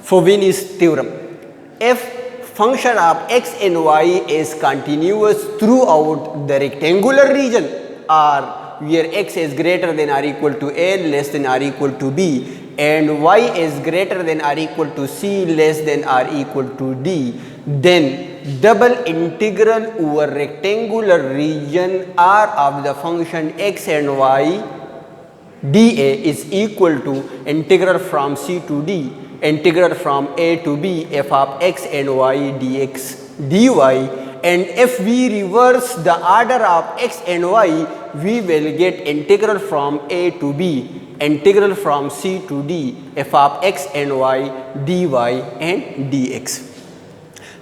Fubini's theorem. If function of x and y is continuous throughout the rectangular region, or where x is greater than or equal to a, less than or equal to b, and y is greater than or equal to c, less than or equal to d, then double integral over rectangular region r of the function x and y dA is equal to integral from c to d, integral from a to b f of x and y dx dy. And if we reverse the order of x and y, we will get integral from a to b, integral from c to d f of x and y dy and dx.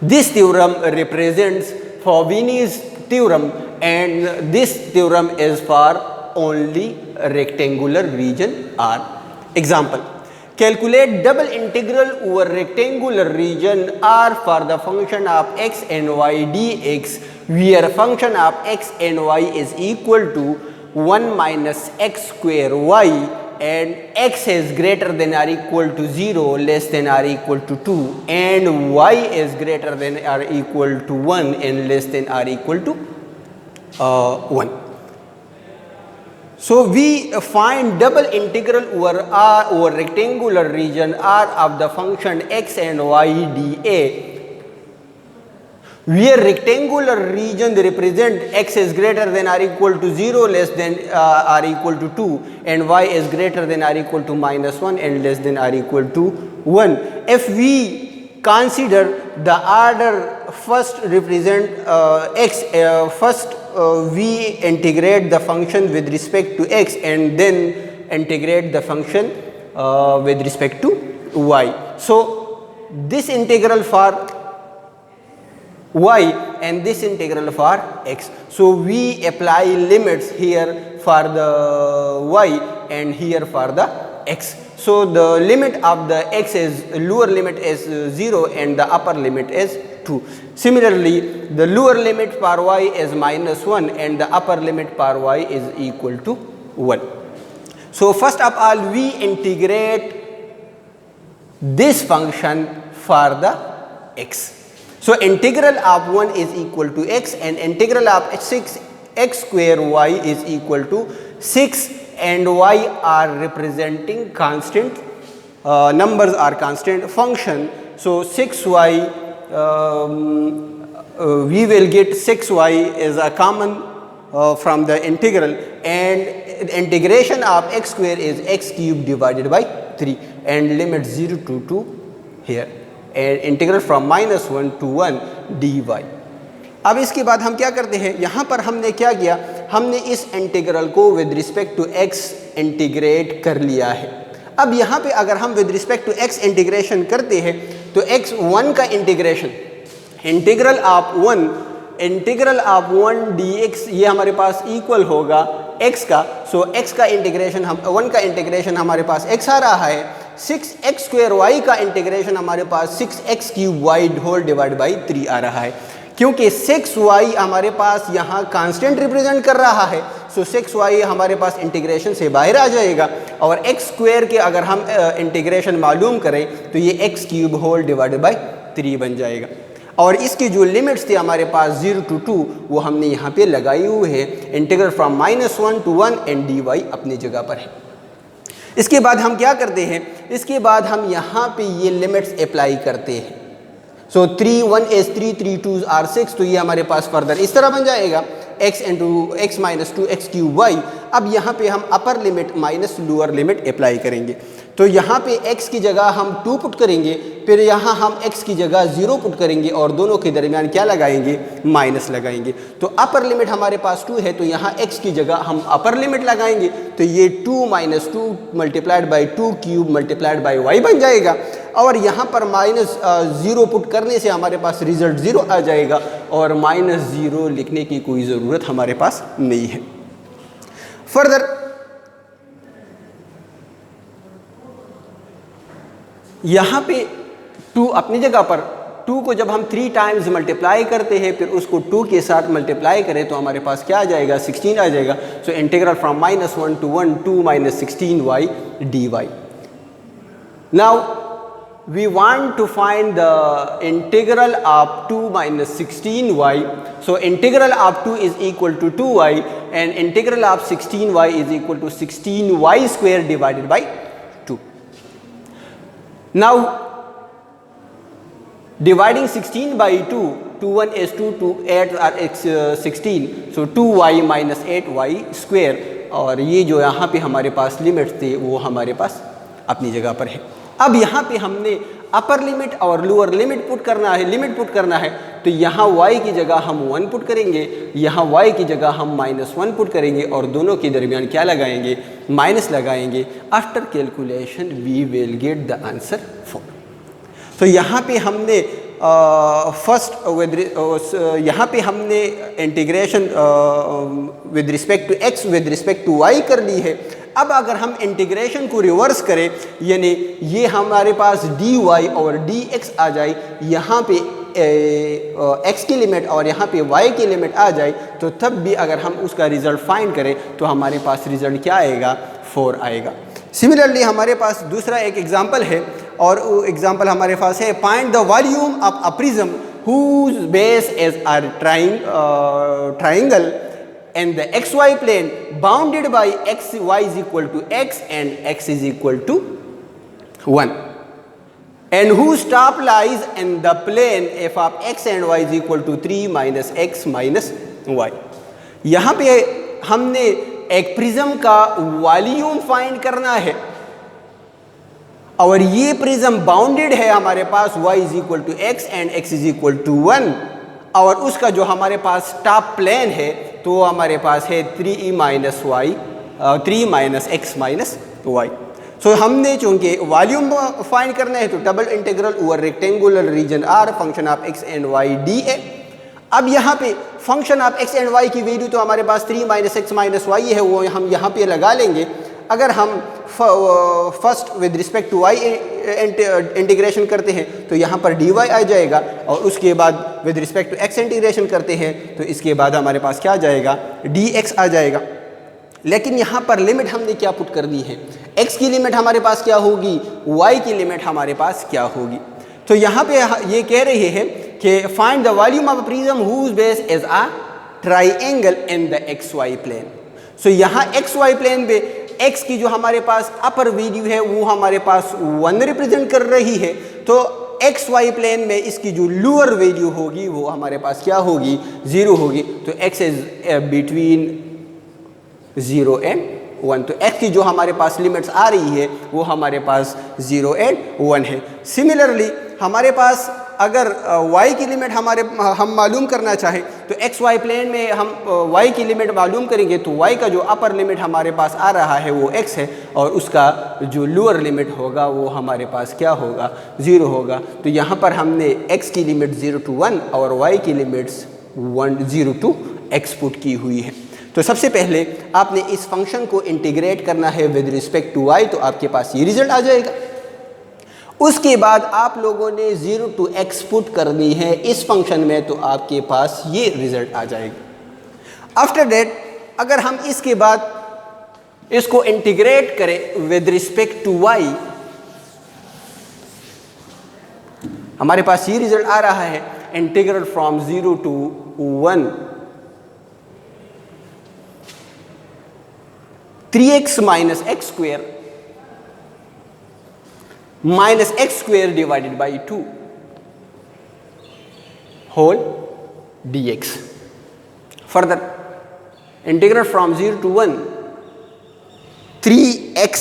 This theorem represents Fubini's theorem, and this theorem is for only rectangular region R. Example: calculate double integral over rectangular region R for the function of x and y dx, where function of x and y is equal to 1 minus x square y, and x is greater than or equal to 0, less than or equal to 2, and y is greater than or equal to 1 and less than or equal to 1. So we find double integral over R over rectangular region R of the function x and y dA, where rectangular region represent x is greater than or equal to 0, less than or equal to 2, and y is greater than or equal to minus 1 and less than or equal to 1. If we consider the order first represent x, we integrate the function with respect to x and then integrate the function with respect to y. So this integral for y and this integral for x. So we apply limits here for the y and here for the x. So the limit of the x is, lower limit is 0 and the upper limit is 2. Similarly, the lower limit for y is minus 1 and the upper limit for y is equal to 1. So first of all, we integrate this function for the x. So integral of 1 is equal to x, and integral of 6x square y is equal to 6, and y are representing constant, numbers are constant function. So 6y, we will get 6y is a common from the integral, and the integration of x square is x cube divided by 3, and limit 0 to 2 here, and integral from minus 1 to 1 dy. अब इसके बाद हम क्या करते हैं, यहाँ पर हमने क्या किया, हमने इस इंटीग्रल को with respect to x integrate कर लिया है. अब यहाँ पे अगर हम with respect to x integration करते हैं तो x1 का इंटीग्रेशन, इंटीग्रल ऑफ 1 dx ये हमारे पास इक्वल होगा x का. सो x का इंटीग्रेशन, हम 1 का इंटीग्रेशन हमारे पास x आ रहा है, 6x स्क्वायर y का इंटीग्रेशन हमारे पास 6x cube y whole divide by 3 आ रहा है, क्योंकि 6y हमारे पास यहाँ कांस्टेंट रिप्रेजेंट कर रहा है. सो 6y हमारे पास इंटीग्रेशन से बाहर आ जाएगा, और x स्क्वायर के अगर हम इंटीग्रेशन मालूम करें तो ये x cube whole divided by 3 बन जाएगा. और इसकी जो लिमिट्स थे हमारे पास 0 to 2 वो हमने यहाँ पे लगाई हुई है. Integral from -1 to 1 and dy अपनी जगह पर है. इसके बाद हम क्या करते हैं, इसके बाद हम यहाँ पे ये लिमिट्स अप्लाई करते हैं. सो 3 1 is 3, 3 2 are 6, तो ये हमारे पास फर्दर इस तरह बन जाएगा x into x minus 2x cube y. अब यहाँ पे हम upper limit minus lower limit apply करेंगे. तो यहाँ पे x की जगह हम 2 पुट करेंगे, फिर यहाँ हम x की जगह 0 पुट करेंगे, और दोनों के दरमियान क्या लगाएंगे, माइनस लगाएंगे. तो अपर लिमिट हमारे पास 2 है, तो यहाँ x की जगह हम अपर लिमिट लगाएंगे, तो ये 2 minus 2 multiplied by 2 cube multiplied by y बन जाएगा. और यहाँ पर माइनस 0 पुट करने से हमारे पास रिजल्ट 0 आ जाएगा, और माइनस 0 लिखने की कोई ज़रूरत हमारे पास नहीं है. फर्दर यहाँ पे 2 अपनी जगह पर, 2 को जब हम 3 टाइम्स मल्टीप्लाई करते हैं फिर उसको 2 के साथ मल्टीप्लाई करें तो हमारे पास क्या आ जाएगा, 16 आ जाएगा. So integral from -1 to 1 2 - 16y dy. Now we want to find the integral of 2 minus 16y. So integral of 2 is equal to 2y and integral of 16y is equal to 16y square divided by 2. Now dividing 16 by 2, 2 1 is 2, 2 8 are 16, so 2y minus 8y square, और ये जो यहाँ पे हमारे पास limits थे वो हमारे पास अपनी जगह पर है। अब यहाँ पे हमने अपर लिमिट और लोअर लिमिट पुट करना है, तो यहाँ y की जगह हम 1 पुट करेंगे, यहाँ y की जगह हम -1 पुट करेंगे और दोनों के दरमियान क्या लगाएंगे, माइनस लगाएंगे। After calculation we will get the answer 4। तो यहाँ पे हमने यहाँ पे हमने integration with respect to x with respect to y कर ली है। अब अगर हम इंटीग्रेशन को रिवर्स करें, यानी ये हमारे पास dy और dx आ जाए, यहाँ पे x की लिमिट और यहाँ पे y की लिमिट आ जाए, तो तब भी अगर हम उसका रिज़ल्ट फाइंड करें तो हमारे पास रिज़ल्ट क्या आएगा, 4 आएगा। सिमिलरली हमारे पास दूसरा एक एग्जांपल है और वो एग्जांपल हमारे पास है, find the volume of a prism whose base is a triangle and the xy plane bounded by y is equal to x and x is equal to 1 and whose top lies in the plane f of x and y is equal to 3 minus x minus y। यहाँ पे हमने एक prism का volume find करना है और ये prism bounded है हमारे पास y is equal to x and x is equal to 1, और उसका जो हमारे पास टॉप प्लेन है तो हमारे पास है 3 माइनस x माइनस y। सो हमने चूंकि वॉल्यूम फाइंड करना है तो double integral over rectangular reason R function of x and y dA। अब यहाँ पे function of x and y की वैल्यू तो हमारे पास 3 माइनस x माइनस y है, वो हम यहाँ पे लगा लेंगे। अगर हम first with respect to y integration करते हैं तो यहाँ पर dy आ जाएगा, और उसके बाद with respect to x integration करते हैं तो इसके बाद हमारे पास क्या आ जाएगा, dx आ जाएगा। लेकिन यहाँ पर लिमिट हमने क्या पुट कर दी है, x की लिमिट हमारे पास क्या होगी, y की लिमिट हमारे पास क्या होगी। तो यहाँ पे ये कह रहे हैं कि find the volume of a prism whose base is a triangle in the xy plane. So यहाँ xy प्लेन पे x की जो हमारे पास अपर वैल्यू है वो हमारे पास 1 रिप्रेजेंट कर रही है, तो xy प्लेन में इसकी जो लोअर वैल्यू होगी वो हमारे पास क्या होगी, 0 होगी। तो x इज बिटवीन 0 एंड 1, तो x की जो हमारे पास लिमिट्स आ रही है वो हमारे पास 0 एंड 1 है। सिमिलरली हमारे पास अगर y की लिमिट हम मालूम करना चाहें तो xy प्लेन में हम y की लिमिट मालूम करेंगे, तो y का जो अपर लिमिट हमारे पास आ रहा है वो x है और उसका जो लोअर लिमिट होगा वो हमारे पास क्या होगा, 0 होगा। तो यहाँ पर हमने x की लिमिट 0 to 1 और y की लिमिट्स 0 to x पुट की हुई है। तो सबसे पहले आपने इस फंक्शन को इंटीग्रेट करना है विद रिस्पेक्ट टू y, तो आपके पास ये रिजल्ट आ जाएगा। उसके बाद आप लोगों ने 0 to x पुट करनी है इस फंक्शन में, तो आपके पास ये रिजल्ट आ जाएगा। आफ्टर दैट अगर हम इसके बाद इसको इंटीग्रेट करें विद रिस्पेक्ट टू y, हमारे पास ये रिजल्ट आ रहा है, integral from 0 to 1 3x minus x square minus x square divided by 2 whole dx. Further, integral from 0 to 1 3x,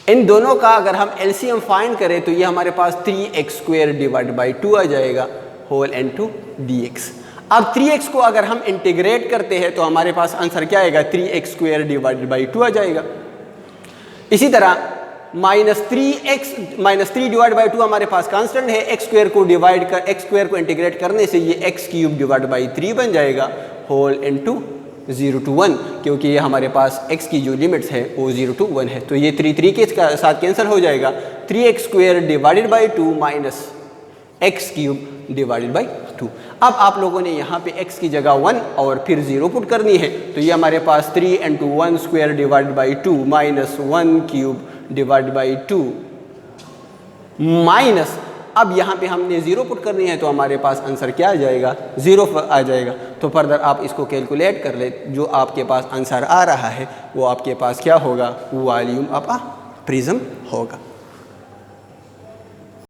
इन दोनों का अगर हम LCM फाइंड करें तो ये हमारे पास 3x square divided by 2 आ जाएगा whole into dx। अब 3x को अगर हम इंटीग्रेट करते हैं तो हमारे पास आंसर क्या आएगा, 3x square divided by 2 आ जाएगा। इसी तरह -3 डिवाइड बाई 2 हमारे पास कांस्टेंट है, x स्क्वायर को इंटीग्रेट करने से ये x क्यूब डिवाइड बाई 3 बन जाएगा होल इनटू 0 to 1, क्योंकि ये हमारे पास x की जो लिमिट्स है वो 0 to 1 है, तो ये 3 के साथ कैंसिल हो जाएगा। 3x square divided by 2 minus x cube divided by 2। अब आप लोगों ने यहाँ पे x की जगह 1 और फिर 0 पुट करनी है, तो ये हमारे पास 3 into 1 square divided by 2 minus 1 cube divide by 2 minus, अब यहाँ पे हमने 0 पुट करनी है तो हमारे पास आंसर क्या आ जाएगा, 0 आ जाएगा। तो फर्दर आप इसको कैलकुलेट कर ले, जो आपके पास आंसर आ रहा है वो आपके पास क्या होगा, वॉल्यूम ऑफ अ प्रिज्म होगा।